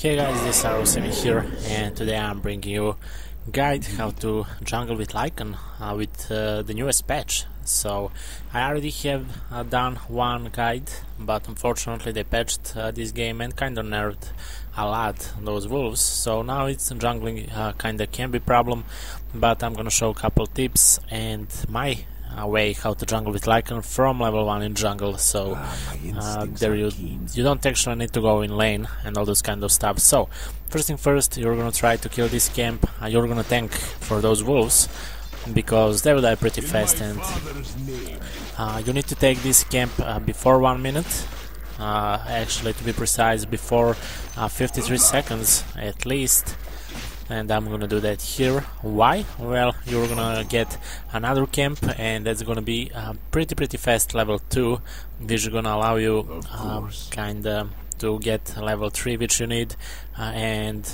Hey guys, this is Arosemi here, and today I'm bringing you guide how to jungle with Lycan with the newest patch. So I already have done one guide, but unfortunately they patched this game and kinda nerfed a lot those wolves. So now it's jungling kinda can be problem, but I'm gonna show a couple tips and my way how to jungle with Lycan from level 1 in jungle. So there you don't actually need to go in lane and all those kind of stuff. So first thing first, you're gonna try to kill this camp. You're gonna tank for those wolves because they will die pretty fast, and you need to take this camp before 1 minute, actually to be precise before 53 seconds at least. And I'm gonna do that here. Why? Well, you're gonna get another camp, and that's gonna be pretty fast level 2, which is gonna allow you kinda to get level 3, which you need, and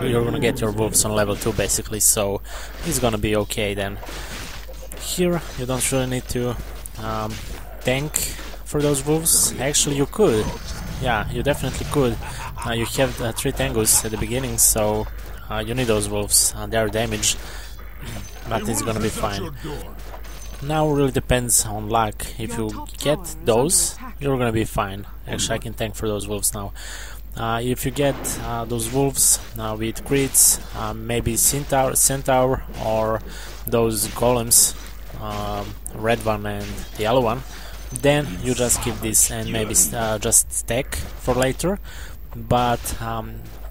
you're gonna get your wolves on level 2 basically. So it's gonna be okay then. Here you don't really need to tank for those wolves. Actually, you could. Yeah, you definitely could. You have 3 tangos at the beginning, so you need those wolves. They are damaged, but it's gonna be fine. Now really depends on luck. If you get those, you're gonna be fine. Actually, I can tank for those wolves now. If you get those wolves with crits, maybe centaur or those golems, red one and the yellow one, then you just keep this and maybe just stack for later. But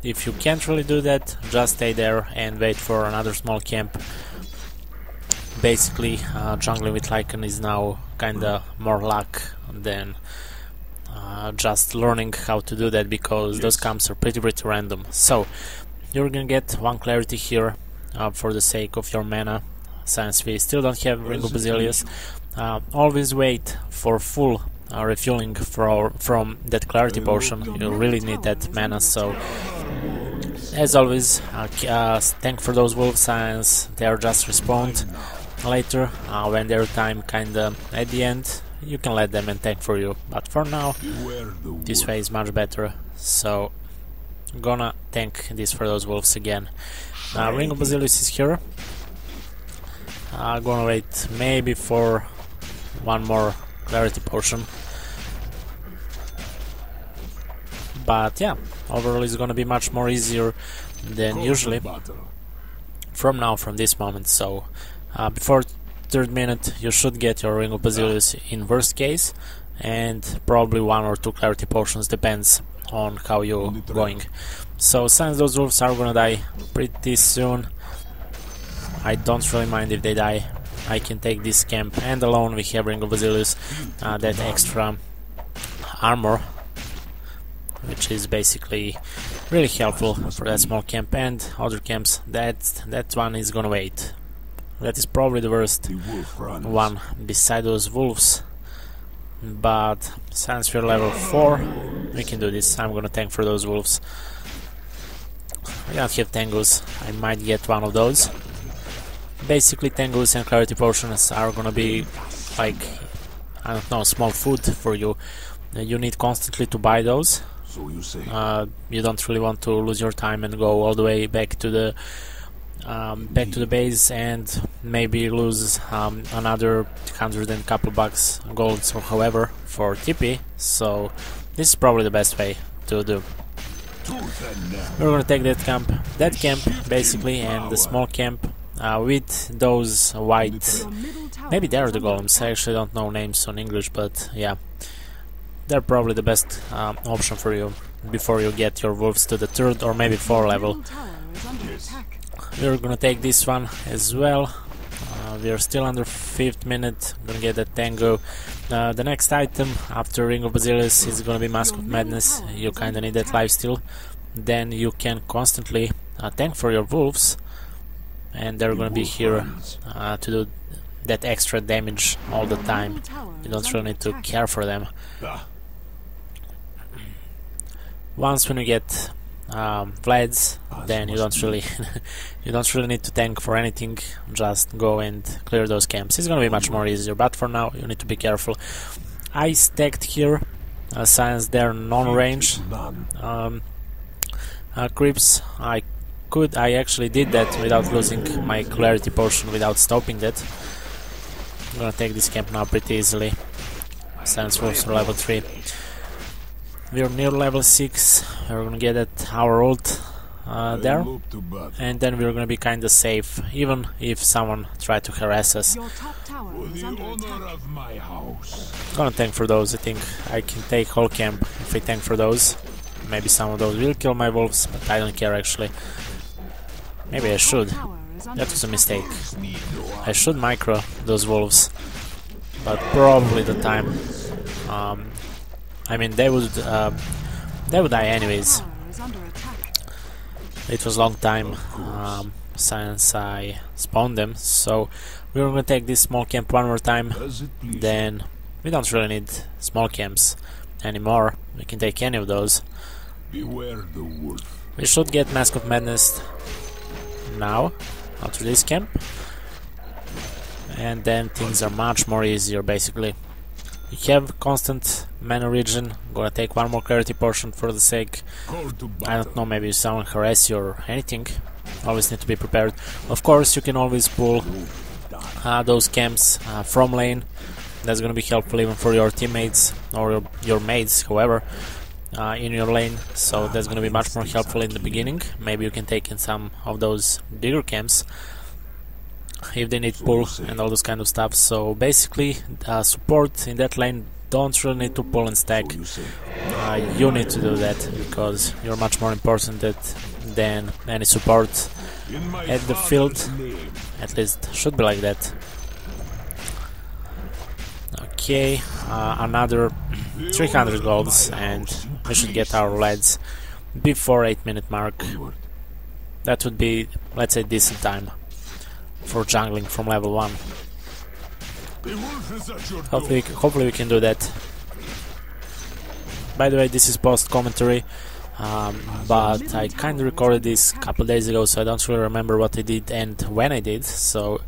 if you can't really do that, just stay there and wait for another small camp. Basically, jungling with Lycan is now kinda more luck than just learning how to do that, because those camps are pretty random. So you're gonna get 1 clarity here for the sake of your mana, since we still don't have Ring of Basilius. Always wait for full refueling from that clarity potion. You really need that mana. So as always, tank for those wolves, since they are just respawned later when their time kinda at the end. You can let them and tank for you, but for now this way is much better. So I'm gonna tank this for those wolves again. Ring of Basilius is here. I'm gonna wait maybe for 1 more clarity potion. But yeah, overall it's gonna be much more easier than usually from this moment. So before 3rd minute you should get your Ring of Basilius in worst case, and probably 1 or 2 clarity potions, depends on how you're going. So since those wolves are gonna die pretty soon, I don't really mind if they die. I can take this camp, and alone we have Ring of Basilius, that extra armor, which is basically really helpful for that small camp. And other camps, that one is gonna wait. That is probably the worst one beside those wolves, but since we're level 4 we can do this. I'm gonna tank for those wolves. I don't have tangos, I might get 1 of those. Basically tangos and clarity potions are gonna be like, I don't know, small food for you. You need constantly to buy those. You don't really want to lose your time and go all the way back to the base and maybe lose another 100 and couple bucks golds or however for TP. So this is probably the best way to do. We're gonna take that camp basically, and the small camp with those white, maybe they're the golems, I actually don't know names on English, but yeah, they're probably the best option for you before you get your wolves to the 3rd or maybe 4th level. We're gonna take this one as well. We are still under 5th minute, gonna get that tango. The next item after Ring of Basilius is gonna be Mask of Madness. You kinda need that lifesteal. Then you can constantly tank for your wolves, and they're gonna be here to do that extra damage all the time. You don't really need to care for them. Once when you get Vlads, then you don't really need to tank for anything. Just go and clear those camps. It's gonna be much more easier, but for now you need to be careful. I stacked here since they're non-range. creeps. I actually did that without losing my clarity potion, without stopping that. I'm gonna take this camp now pretty easily. Since we're level 3. We're near level 6. We're gonna get at our ult there, and then we're gonna be kinda safe, even if someone tried to harass us. Gonna tank for those. I think I can take whole camp if I tank for those. Maybe some of those will kill my wolves, but I don't care actually. Maybe I should. That was a mistake. I should micro those wolves, but probably the time. I mean, they would die anyways. It was a long time since I spawned them, so we're gonna take this small camp one more time. Then we don't really need small camps anymore. We can take any of those. We should get Mask of Madness now after this camp, and then things are much more easier basically. We have constant mana regen. Gonna take one more clarity potion for the sake. I don't know, maybe someone harass you or anything. Always need to be prepared. Of course, you can always pull those camps from lane. That's gonna be helpful even for your teammates or your mates, however, in your lane. So that's gonna be much more helpful in the beginning. Maybe you can take in some of those bigger camps if they need pull and all this kind of stuff. So basically, support in that lane don't really need to pull and stack. You need to do that because you're much more important than any support at the field. At least should be like that. Okay, another 300 golds and we should get our lads before 8-minute mark. That would be, let's say, decent time for jungling from level 1. Hopefully we can do that. By the way, this is post commentary, but I kinda recorded this a couple days ago, so I don't really remember what I did and when I did. So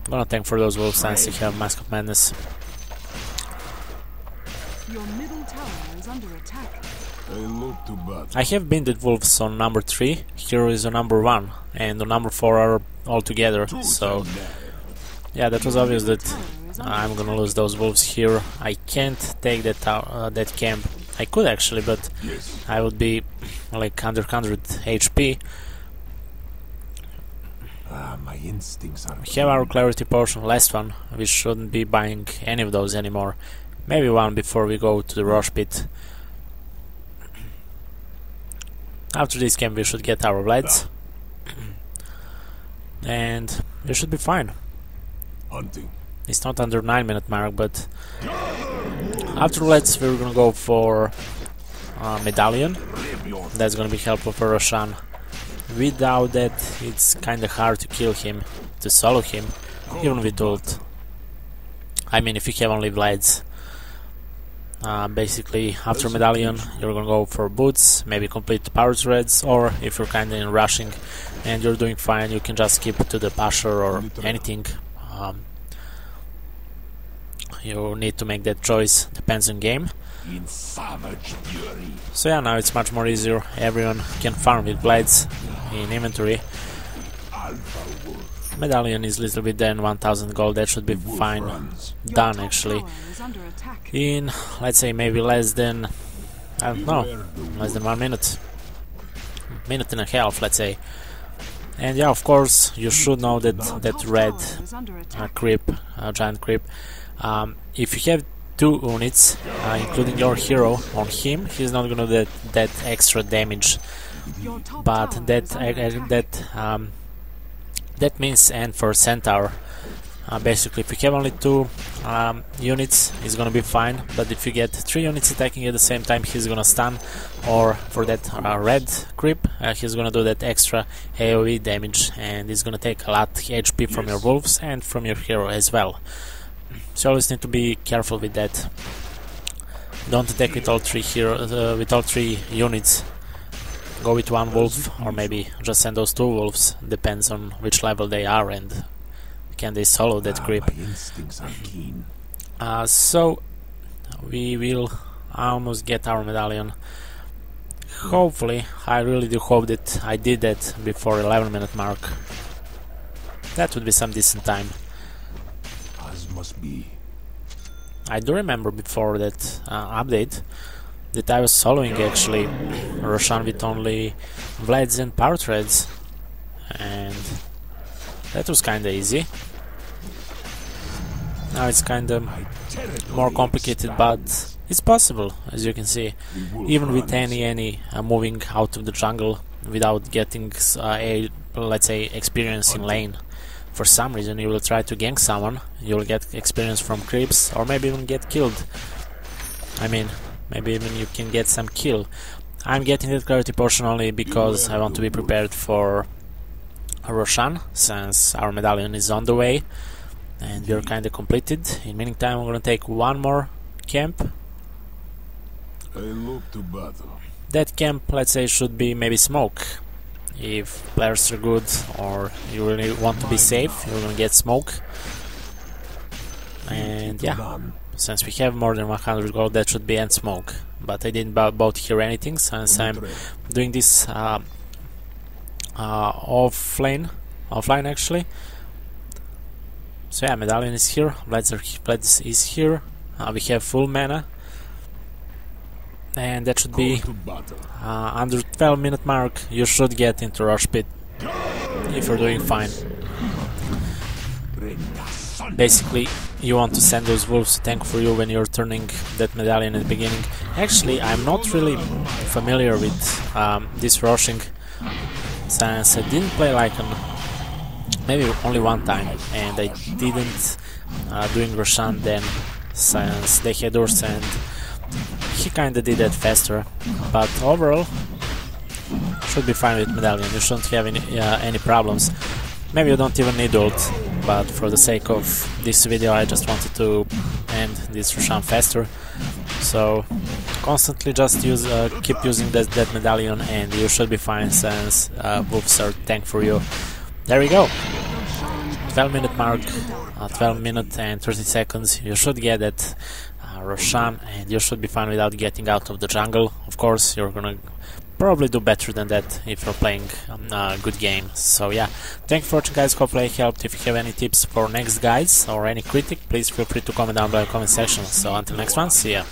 I'm gonna thank for those wolves since they have Mask of Madness. Your middle tower is under attack. I have binded wolves on number 3, hero is on number 1, and on number 4 are all together, so yeah, that was obvious that I'm gonna lose those wolves here. I can't take that camp. I could actually, but I would be like under 100 HP. My instincts are. We have our clarity potion, last one. We shouldn't be buying any of those anymore. Maybe one before we go to the rush pit. After this camp we should get our Vlads. And we should be fine. Hunting. It's not under 9-minute mark, but after Vlads we're gonna go for Medallion. That's gonna be helpful for Roshan. Without that it's kinda hard to kill him, to solo him, even with ult. I mean, if you have only Vlads. Basically, after Medallion, you're gonna go for boots, maybe complete the power threads, or if you're kinda in rushing and you're doing fine, you can just skip to the pusher or anything. You need to make that choice, depends on game. So yeah, now it's much more easier. Everyone can farm with Vlads in inventory. Medallion is a little bit than 1000 gold, that should be fine. Done actually. In, let's say, maybe less than, I don't know, less than 1 minute. Minute and a half, let's say. And yeah, of course, you should know that red creep, giant creep, if you have 2 units, including your hero, on him, he's not gonna do that extra damage. But that means end for Centaur. Basically, if you have only 2 units, he's gonna be fine. But if you get 3 units attacking at the same time, he's gonna stun. Or for that red creep, he's gonna do that extra AoE damage, and he's gonna take a lot HP from your wolves and from your hero as well. So you always need to be careful with that. Don't attack with all 3 units. Go with 1 wolf, or maybe just send those 2 wolves. Depends on which level they are and can they solo that creep. My instincts are keen. So we will almost get our Medallion. hopefully, I really do hope that I did that before 11-minute mark. That would be some decent time. As must be. I do remember before that update that I was soloing actually Roshan with only Vlads and power threads, and that was kinda easy. Now it's kinda more complicated, but it's possible, as you can see, even with any moving out of the jungle without getting a, let's say, experience in lane. For some reason you will try to gank someone, you will get experience from creeps, or maybe even get killed. I mean, maybe even you can get some kill. I'm getting that clarity potion only because I want to be prepared for Roshan, since our medallion is on the way and we're kinda completed. In the meantime, I'm gonna take one more camp. I look to battle. That camp, let's say, should be maybe smoke. If players are good or you really want to be safe, you're gonna get smoke. And yeah, since we have more than 100 gold, that should be end smoke. But I didn't both hear anything since I'm doing this offline actually. So yeah, Medallion is here, Vlads is here, we have full mana. And that should be under 12-minute mark. You should get into rush pit if you're doing fine. Basically, you want to send those wolves to tank for you when you're turning that medallion at the beginning. Actually, I'm not really familiar with this rushing, since I didn't play Lycan maybe only one time, and I didn't doing Roshan then, since they had Urs and he kinda did that faster, but overall should be fine with Medallion. You shouldn't have any problems. Maybe you don't even need ult, but for the sake of this video I just wanted to end this Roshan faster. So constantly just keep using that Medallion and you should be fine, since wolves are tank for you. There we go. 12-minute mark, 12 minutes and 30 seconds. You should get that Roshan and you should be fine without getting out of the jungle. Of course, you're gonna probably do better than that if you're playing a good game. So yeah, thank you for watching, guys. Hopefully I helped. If you have any tips for next guides or any critic, please feel free to comment down below in the comment section. So until next one, see ya.